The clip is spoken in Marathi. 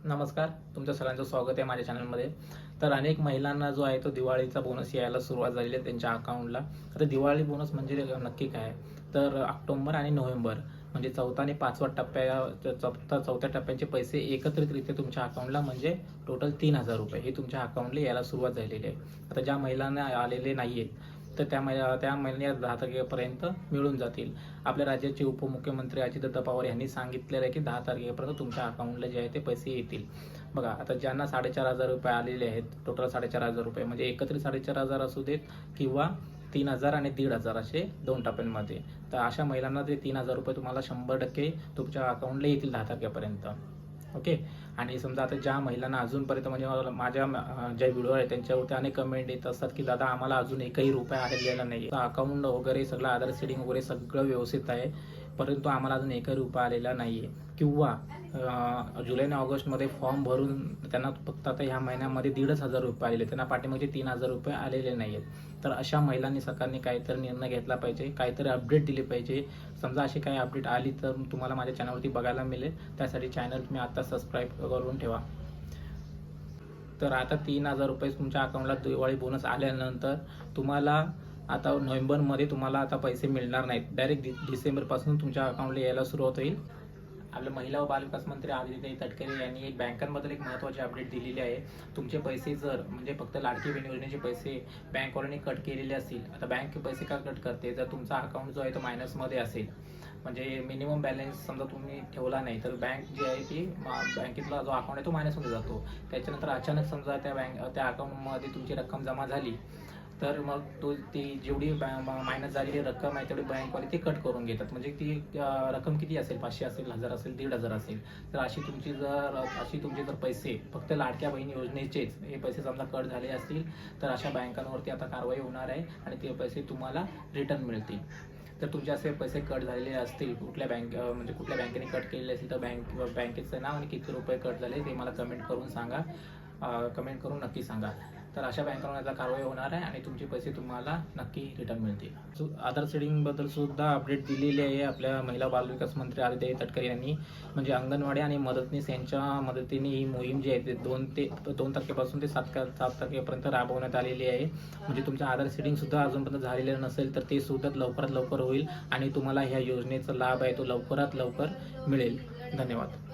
नमस्कार, तुमच्या सगळ्यांचं स्वागत आहे माझ्या चॅनलमध्ये. तर अनेक महिलांना जो आहे तो दिवाळीचा बोनस यायला सुरुवात झालेली आहे त्यांच्या अकाउंटला. आता दिवाळी बोनस म्हणजे नक्की काय? तर ऑक्टोबर आणि नोव्हेंबर म्हणजे चौथा आणि पाचवा चौथ्या टप्प्याचे पैसे एकत्रितरित्या तुमच्या अकाउंटला म्हणजे टोटल 3,000 रुपये हे तुमच्या अकाउंटला यायला सुरुवात झालेली आहे. आता ज्या महिलांना आलेले नाही आहेत तर त्या महिन्यात 10 तारखेपर्यंत मिळून जातील. आपल्या राज्याचे उपमुख्यमंत्री अजितदादा पवार यांनी सांगितलेलं आहे की 10 तारखेपर्यंत तुमच्या अकाउंटला जे आहे ते पैसे येतील. बघा, आता ज्यांना 4,500 रुपये आलेले आहेत, टोटल 4,500 रुपये म्हणजे एकत्रित 4,500 असू देत किंवा 3,000 आणि 1,500 असे 2 टप्प्यांमध्ये. तर अशा महिलांना ते 3,000 रुपये तुम्हाला 100% तुमच्या अकाउंटला येतील 10 तारखेपर्यंत. ओके. आणि समजा आता ज्या महिलांना अजूनपर्यंत म्हणजे माझ्या ज्या व्हिडिओ आहेत त्यांच्यावरती अनेक कमेंट येत असतात की दादा आम्हाला अजून एकही रुपया आलेला नाही. अकाउंट वगैरे सगळं आधार सेटिंग वगैरे सगळं व्यवस्थित आहे, परंतु आम्हाला अजून एकही रुपया आलेला नाही आहे. किंवा जुलै आणि ऑगस्टमध्ये फॉर्म भरून त्यांना फक्त आता ह्या महिन्यामध्ये 1,500 रुपये आलेले, त्यांना पाठीमागचे 3,000 रुपये आलेले नाही आहेत. तर अशा महिलांनी सरकारने काहीतरी निर्णय घेतला पाहिजे, काहीतरी अपडेट दिली पाहिजे. समजा अशी काही अपडेट आली तर तुम्हाला माझ्या चॅनलवरती बघायला मिळेल. त्यासाठी चॅनल तुम्ही आता सबस्क्राईब करून ठेवा. तर आता 3,000 रुपये तुमच्या अकाउंटला दिवाळी बोनस आल्यानंतर तुम्हाला आता नोव्हेंबरमध्ये तुम्हाला आता पैसे मिळणार नाहीत. डायरेक्ट डिसेंबरपासून तुमच्या अकाउंटला यायला सुरुवात होईल. आपल्या महिला व बालविकास मंत्री आदित्यताई तटकरे यांनी एक बँकांबद्दल एक महत्त्वाची अपडेट दिलेली आहे. तुमचे पैसे जर म्हणजे फक्त लाडकी बहीण योजनेचे पैसे बँकवाल्यांनी कट केलेले असतील, आता बँक पैसे का कट करते? जर तुमचा अकाउंट जो आहे तो मायनसमध्ये असेल, म्हणजे मिनिमम बॅलन्स समजा तुम्ही ठेवला नाही तर बँक जी आहे ती बँकेतला जो अकाउंट आहे तो मायनसमध्ये जातो. त्याच्यानंतर अचानक समजा त्या अकाउंटमध्ये तुमची रक्कम जमा झाली तर मग ती जेवढी मायनस झालेली रक्कम आहे तेवढी बँकवाले ते कट करून घेतात. म्हणजे ती रक्कम किती असेल, 500 असेल, 1,000 असेल, 1,500 असेल. तर अशी तुमची जर पैसे फक्त लाडक्या बहीण योजनेचेच हे पैसे समजा कट झाले असतील तर अशा बँकांवरती आता कारवाई होणार आहे आणि ते पैसे तुम्हाला रिटर्न मिळतील. तर तुमचे असे पैसे कट झालेले असतील, कुठल्या बँकेने कट केलेले असतील तर बँकेचं नाव आणि किती रुपये कट झाले ते मला कमेंट करून नक्की सांगा. तर अशा बँकांवर याचा कारवाई होणार आहे आणि तुमचे पैसे तुम्हाला नक्की रिटर्न मिळतील. आधार सेटिंगबद्दल सुद्धा अपडेट दिलेली आहे आपल्या महिला बालविकास मंत्री आदित्यताई तटकरे यांनी. म्हणजे अंगणवाडी आणि मदतनीस यांच्या मदतीने ही मोहीम जी आहे ते 2 तारखेपासून ते 7 तारखेपर्यंत राबवण्यात आलेली आहे. म्हणजे तुमचं आधार सेटिंगसुद्धा अजूनपर्यंत झालेलं नसेल तर ते सुद्धा लवकरात लवकर होईल आणि तुम्हाला ह्या योजनेचा लाभ आहे तो लवकरात लवकर मिळेल. धन्यवाद.